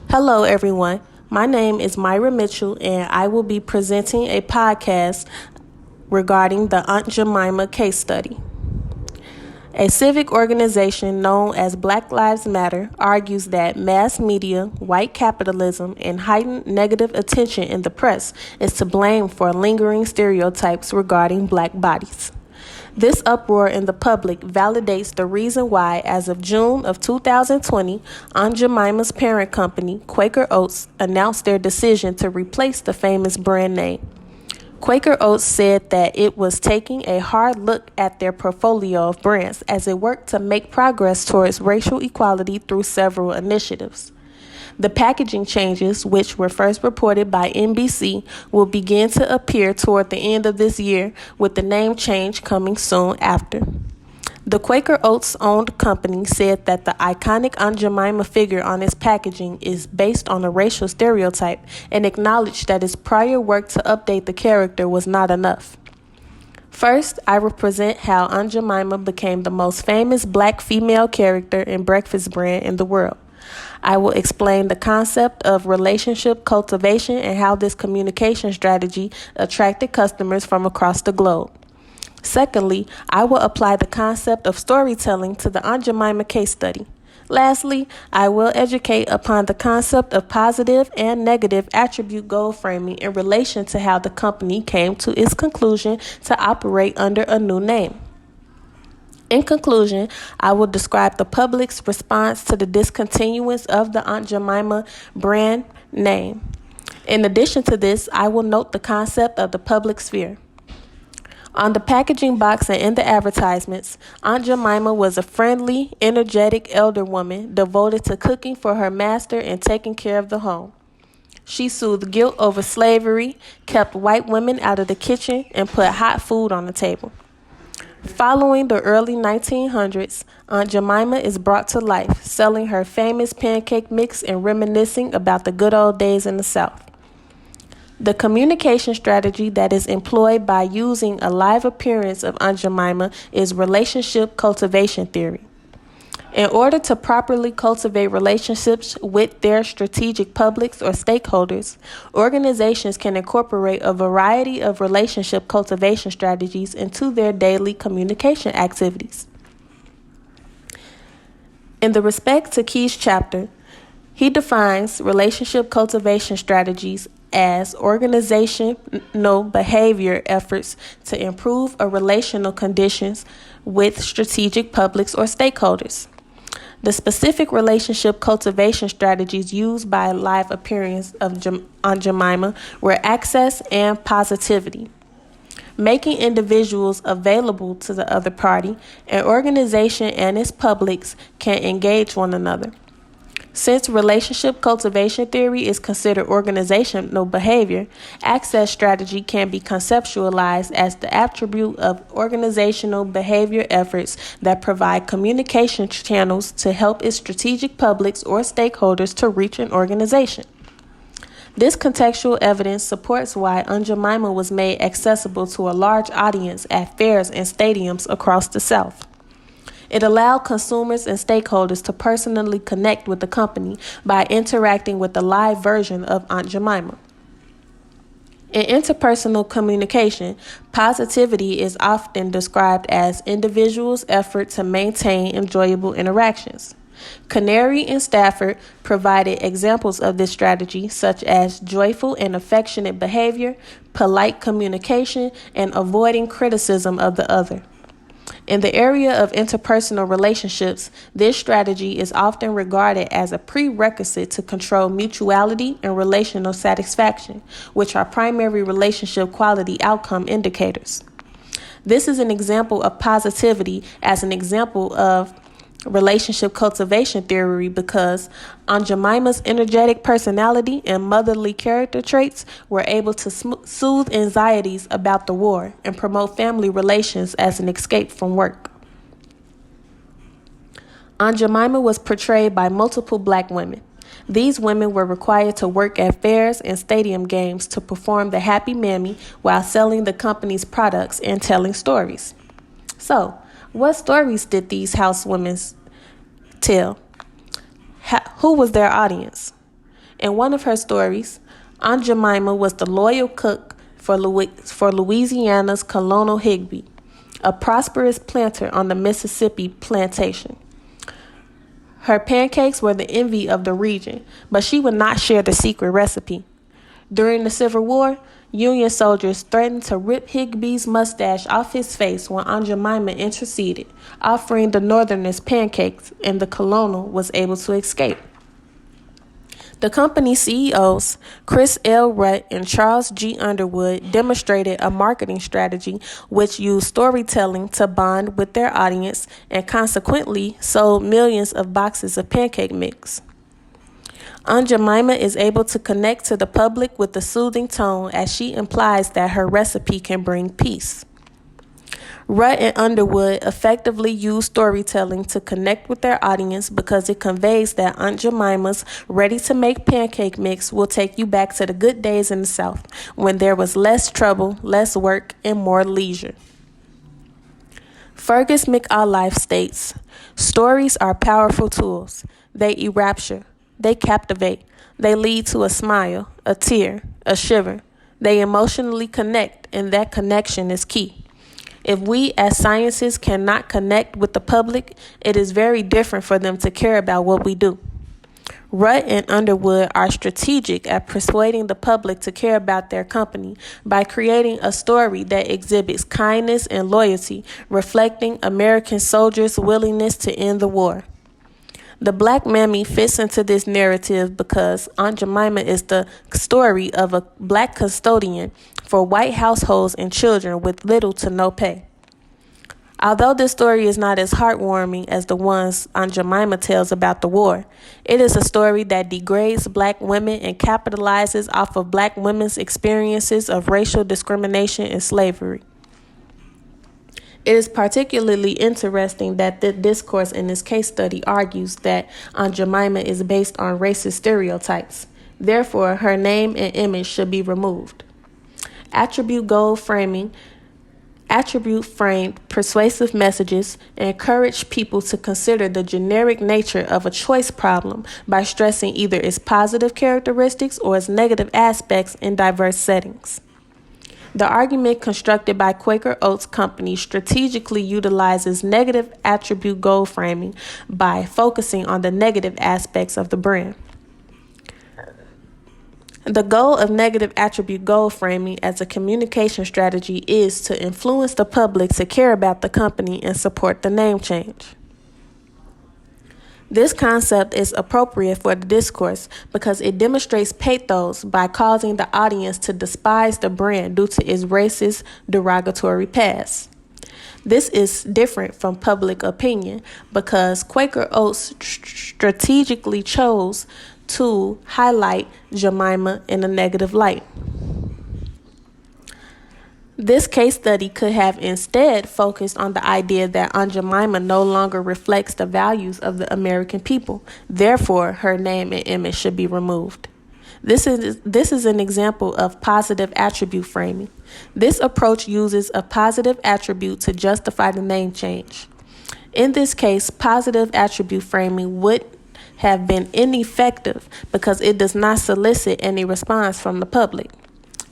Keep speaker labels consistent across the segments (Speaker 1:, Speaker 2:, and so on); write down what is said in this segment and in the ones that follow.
Speaker 1: Hello, everyone. My name is Myra Mitchell, and I will be presenting a podcast regarding the Aunt Jemima case study. A civic organization known as Black Lives Matter argues that mass media, white capitalism, and heightened negative attention in the press is to blame for lingering stereotypes regarding black bodies. This uproar in the public validates the reason why, as of June of 2020, Aunt Jemima's parent company, Quaker Oats, announced their decision to replace the famous brand name. Quaker Oats said that it was taking a hard look at their portfolio of brands as it worked to make progress towards racial equality through several initiatives. The packaging changes, which were first reported by NBC, will begin to appear toward the end of this year, with the name change coming soon after. The Quaker Oats-owned company said that the iconic Aunt Jemima figure on its packaging is based on a racial stereotype and acknowledged that its prior work to update the character was not enough. First, I will present how Aunt Jemima became the most famous black female character and breakfast brand in the world. I will explain the concept of relationship cultivation and how this communication strategy attracted customers from across the globe. Secondly, I will apply the concept of storytelling to the Aunt Jemima case study. Lastly, I will educate upon the concept of positive and negative attribute goal framing in relation to how the company came to its conclusion to operate under a new name. In conclusion, I will describe the public's response to the discontinuance of the Aunt Jemima brand name. In addition to this, I will note the concept of the public sphere. On the packaging box and in the advertisements, Aunt Jemima was a friendly, energetic elder woman devoted to cooking for her master and taking care of the home. She soothed guilt over slavery, kept white women out of the kitchen, and put hot food on the table. Following the early 1900s, Aunt Jemima is brought to life, selling her famous pancake mix and reminiscing about the good old days in the South. The communication strategy that is employed by using a live appearance of Aunt Jemima is relationship cultivation theory. In order to properly cultivate relationships with their strategic publics or stakeholders, organizations can incorporate a variety of relationship cultivation strategies into their daily communication activities. In the Respect to Keys chapter, he defines relationship cultivation strategies as organizational behavior efforts to improve a relational conditions with strategic publics or stakeholders. The specific relationship cultivation strategies used by live appearance of Aunt Jemima were access and positivity. Making individuals available to the other party, an organization and its publics can engage one another. Since relationship cultivation theory is considered organizational behavior, access strategy can be conceptualized as the attribute of organizational behavior efforts that provide communication channels to help its strategic publics or stakeholders to reach an organization. This contextual evidence supports why Aunt Jemima was made accessible to a large audience at fairs and stadiums across the South. It allowed consumers and stakeholders to personally connect with the company by interacting with the live version of Aunt Jemima. In interpersonal communication, positivity is often described as individuals' effort to maintain enjoyable interactions. Canary and Stafford provided examples of this strategy, such as joyful and affectionate behavior, polite communication, and avoiding criticism of the other. In the area of interpersonal relationships, this strategy is often regarded as a prerequisite to control mutuality and relational satisfaction, which are primary relationship quality outcome indicators. This is an example of positivity as an example of relationship cultivation theory because Aunt Jemima's energetic personality and motherly character traits were able to soothe anxieties about the war and promote family relations as an escape from work. Aunt Jemima was portrayed by multiple black women. These women were required to work at fairs and stadium games to perform the happy mammy while selling the company's products and telling stories. So, what stories did these housewomen tell? Who was their audience? In one of her stories, Aunt Jemima was the loyal cook for Louisiana's Colonel Higby, a prosperous planter on the Mississippi plantation. Her pancakes were the envy of the region, but she would not share the secret recipe. During the Civil War, Union soldiers threatened to rip Higby's mustache off his face when Aunt Jemima interceded, offering the Northerners pancakes, and the colonel was able to escape. The company's CEOs, Chris L. Rutt and Charles G. Underwood, demonstrated a marketing strategy which used storytelling to bond with their audience and consequently sold millions of boxes of pancake mix. Aunt Jemima is able to connect to the public with a soothing tone as she implies that her recipe can bring peace. Rutt and Underwood effectively use storytelling to connect with their audience because it conveys that Aunt Jemima's ready-to-make pancake mix will take you back to the good days in the South when there was less trouble, less work, and more leisure. Fergus McAuliffe states, "Stories are powerful tools. They enrapture. They captivate. They lead to a smile, a tear, a shiver. They emotionally connect, and that connection is key. If we as scientists cannot connect with the public, it is very different for them to care about what we do." Rutt and Underwood are strategic at persuading the public to care about their company by creating a story that exhibits kindness and loyalty, reflecting American soldiers' willingness to end the war. The Black Mammy fits into this narrative because Aunt Jemima is the story of a Black custodian for white households and children with little to no pay. Although this story is not as heartwarming as the ones Aunt Jemima tells about the war, it is a story that degrades Black women and capitalizes off of Black women's experiences of racial discrimination and slavery. It is particularly interesting that the discourse in this case study argues that Aunt Jemima is based on racist stereotypes. Therefore, her name and image should be removed. Attribute framed persuasive messages encourage people to consider the generic nature of a choice problem by stressing either its positive characteristics or its negative aspects in diverse settings. The argument constructed by Quaker Oats Company strategically utilizes negative attribute goal framing by focusing on the negative aspects of the brand. The goal of negative attribute goal framing as a communication strategy is to influence the public to care about the company and support the name change. This concept is appropriate for the discourse because it demonstrates pathos by causing the audience to despise the brand due to its racist, derogatory past. This is different from public opinion because Quaker Oats strategically chose to highlight Jemima in a negative light. This case study could have instead focused on the idea that Aunt Jemima no longer reflects the values of the American people. Therefore, her name and image should be removed. This is an example of positive attribute framing. This approach uses a positive attribute to justify the name change. In this case, positive attribute framing would have been ineffective because it does not solicit any response from the public.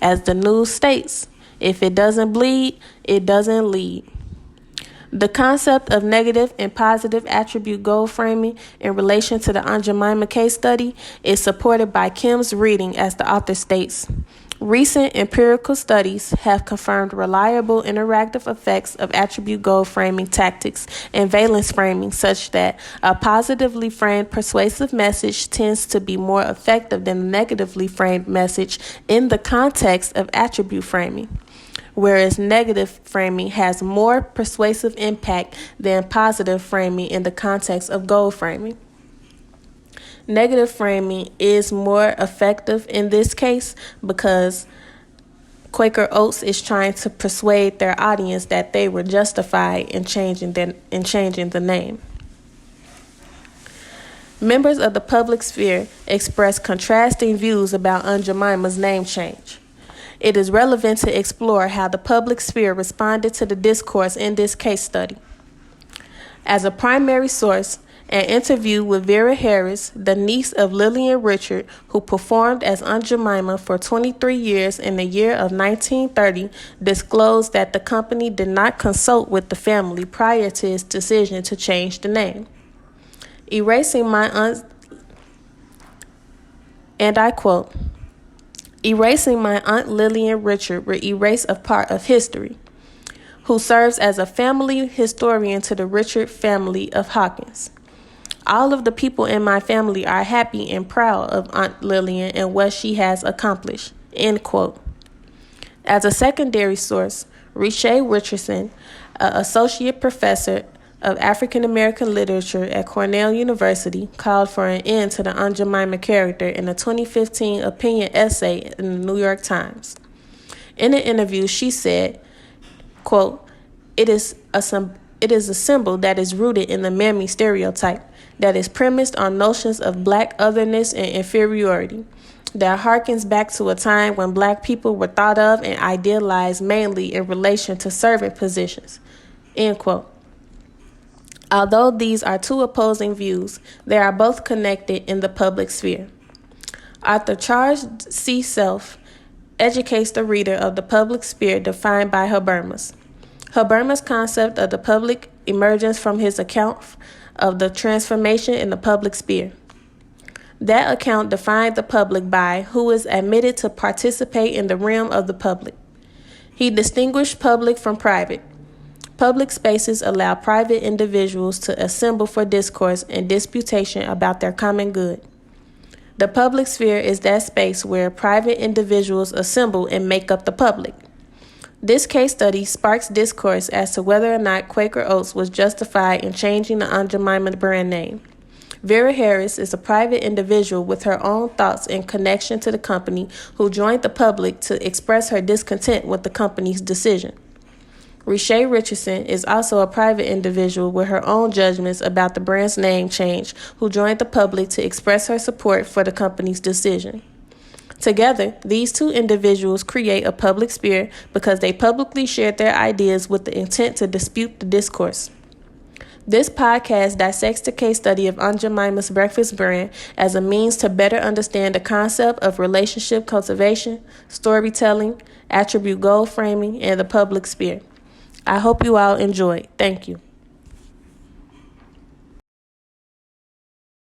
Speaker 1: As the news states, if it doesn't bleed, it doesn't lead. The concept of negative and positive attribute goal framing in relation to the Aunt Jemima case study is supported by Kim's reading, as the author states. Recent empirical studies have confirmed reliable interactive effects of attribute goal framing tactics and valence framing, such that a positively framed persuasive message tends to be more effective than a negatively framed message in the context of attribute framing, whereas negative framing has more persuasive impact than positive framing in the context of goal framing. Negative framing is more effective in this case because Quaker Oats is trying to persuade their audience that they were justified in changing the name. Members of the public sphere express contrasting views about Aunt Jemima's name change. It is relevant to explore how the public sphere responded to the discourse in this case study. As a primary source, An interview with Vera Harris, the niece of Lillian Richard, who performed as Aunt Jemima for 23 years in the year of 1930, disclosed that the company did not consult with the family prior to its decision to change the name. Erasing my aunt, and I quote, "Erasing my Aunt Lillian Richard would erase a part of history," who serves as a family historian to the Richard family of Hawkins. "All of the people in my family are happy and proud of Aunt Lillian and what she has accomplished." End quote. As a secondary source, Riche Richardson, an associate professor of African American literature at Cornell University, called for an end to the Aunt Jemima character in a 2015 opinion essay in the New York Times. In an interview, she said, quote, It is a symbol that is rooted in the mammy stereotype, that is premised on notions of black otherness and inferiority, that harkens back to a time when black people were thought of and idealized mainly in relation to servant positions." End quote. Although these are two opposing views, they are both connected in the public sphere. Author Charles C. Self educates the reader of the public sphere defined by Habermas. Habermas' concept of the public emerges from his account of the transformation in the public sphere. That account defined the public by who is admitted to participate in the realm of the public. He distinguished public from private. Public spaces allow private individuals to assemble for discourse and disputation about their common good. The public sphere is that space where private individuals assemble and make up the public. This case study sparks discourse as to whether or not Quaker Oats was justified in changing the Aunt Jemima brand name. Vera Harris is a private individual with her own thoughts in connection to the company who joined the public to express her discontent with the company's decision. Riche Richardson is also a private individual with her own judgments about the brand's name change who joined the public to express her support for the company's decision. Together, these two individuals create a public sphere because they publicly shared their ideas with the intent to dispute the discourse. This podcast dissects the case study of Aunt Jemima's breakfast brand as a means to better understand the concept of relationship cultivation, storytelling, attribute goal framing, and the public sphere. I hope you all enjoyed. Thank you.